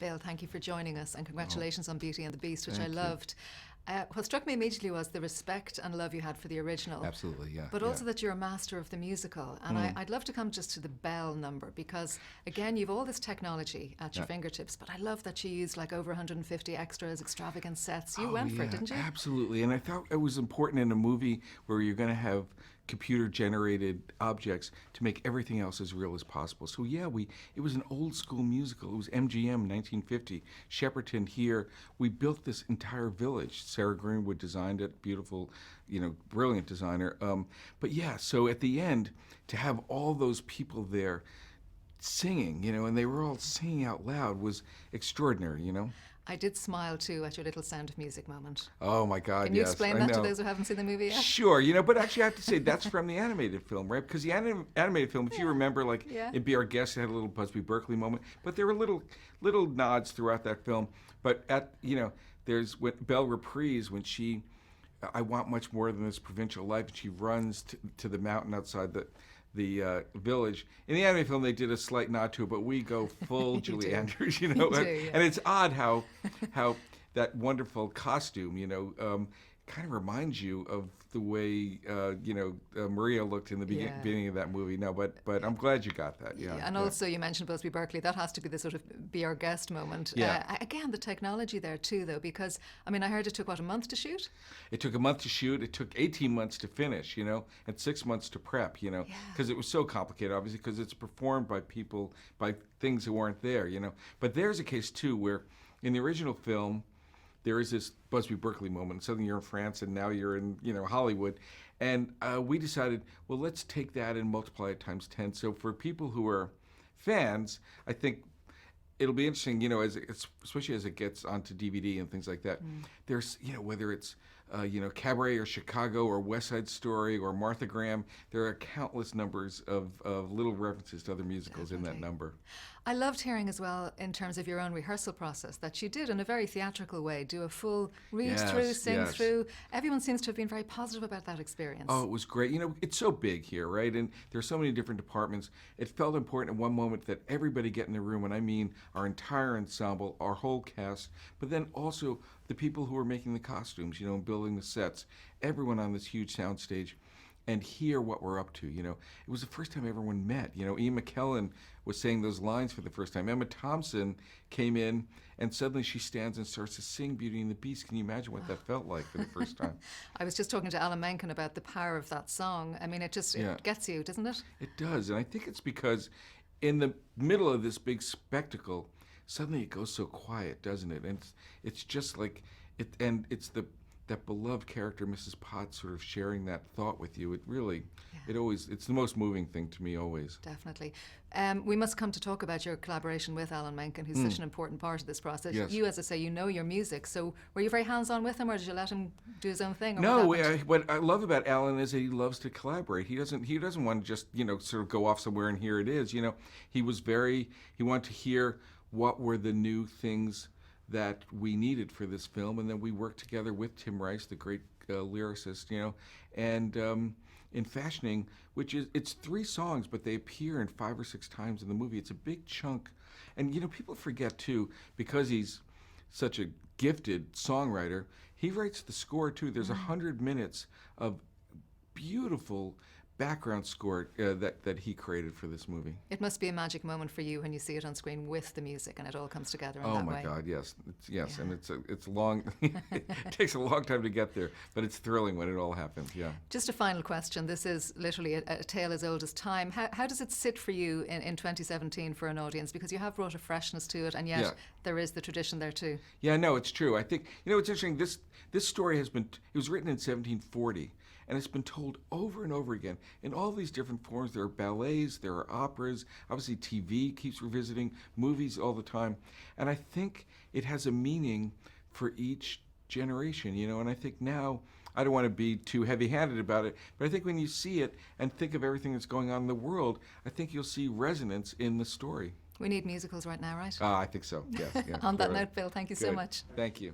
Bill, thank you for joining us, and congratulations on Beauty and the Beast, which I Thank you. loved. What struck me immediately was the respect and love you had for the original. Absolutely, yeah. But yeah. also that you're a master of the musical. And I'd love to come just to the bell number, because, again, you've all this technology at your fingertips, but I love that you used like over 150 extras, extravagant sets. You went for it, didn't you? Absolutely. And I thought it was important in a movie where you're going to have computer-generated objects to make everything else as real as possible. So yeah, it was an old-school musical. It was MGM, 1950. Shepperton here. We built this entire village. Sarah Greenwood designed it. Beautiful, brilliant designer. But yeah, so at the end, to have all those people there singing, and they were all singing out loud was extraordinary, I did smile too at your little Sound of Music moment. Oh my God, Can you yes, explain I that know. to those who haven't seen the movie yet? Sure, but actually I have to say that's from the animated film, right? Because the animated film, if you remember, like in Be Our Guest, it had a little Busby Berkeley moment, but there were little nods throughout that film. But there's what Belle Reprise, when I want much more than this provincial life, and she runs to the mountain outside the village. In the anime film, they did a slight nod to it, but we go full Julie Andrews, You do, yeah. And it's odd how that wonderful costume, kind of reminds you of the way Maria looked in the beginning of that movie. No, but I'm glad you got that. Yeah. And also you mentioned Busby Berkeley. That has to be the sort of Be Our Guest moment. Yeah. Again, the technology there too, though, because I heard it took a month to shoot. It took a month to shoot. It took 18 months to finish. And 6 months to prep. Because it was so complicated, obviously, because it's performed by people, by things who weren't there. But there's a case too where in the original film, there is this Busby Berkeley moment. Suddenly you're in France and now you're in, Hollywood. And we decided, well, let's take that and multiply it times 10. So for people who are fans, I think it'll be interesting, especially as it gets onto DVD and things like that. There's, whether it's, Cabaret or Chicago or West Side Story or Martha Graham, there are countless numbers of little references to other musicals in that number. I loved hearing as well, in terms of your own rehearsal process, that you did in a very theatrical way, do a full read through, sing through. Everyone seems to have been very positive about that experience. Oh, it was great. It's so big here, right? And there's so many different departments. It felt important at one moment that everybody get in the room, and I mean our entire ensemble, our whole cast, but then also the people who were making the costumes, and building the sets, everyone on this huge soundstage, and hear what we're up to. It was the first time everyone met. Ian McKellen was saying those lines for the first time. Emma Thompson came in, and suddenly she stands and starts to sing Beauty and the Beast. Can you imagine what that felt like for the first time? I was just talking to Alan Menken about the power of that song. It gets you, doesn't it? It does, and I think it's because in the middle of this big spectacle, suddenly it goes so quiet, doesn't it? And it's just like it, and it's that beloved character, Mrs. Potts, sort of sharing that thought with you. It really, it's the most moving thing to me always. Definitely. We must come to talk about your collaboration with Alan Menken, who's such an important part of this process. Yes. You, as I say, your music. So were you very hands-on with him, or did you let him do his own thing? Or No, what I love about Alan is that he loves to collaborate. He doesn't want to just, sort of go off somewhere and here it is. He wanted to hear what were the new things that we needed for this film, and then we worked together with Tim Rice, the great lyricist, and in fashioning, it's 3 songs, but they appear in 5 or 6 times in the movie. It's a big chunk, and people forget too, because he's such a gifted songwriter, he writes the score too. There's 100 minutes of beautiful background score that he created for this movie. It must be a magic moment for you when you see it on screen with the music and it all comes together in that way. Oh my God, yes, and it's long. It takes a long time to get there, but it's thrilling when it all happens. Yeah. Just a final question. This is literally a tale as old as time. How does it sit for you in 2017 for an audience? Because you have brought a freshness to it, and yet there is the tradition there too. Yeah, no, it's true. I think it's interesting. This story it was written in 1740. And it's been told over and over again in all these different forms. There are ballets, there are operas, obviously TV keeps revisiting, movies all the time. And I think it has a meaning for each generation, and I think now, I don't want to be too heavy-handed about it, but I think when you see it and think of everything that's going on in the world, I think you'll see resonance in the story. We need musicals right now, right? I think so, yes. On that note, Bill, thank you so much. Thank you.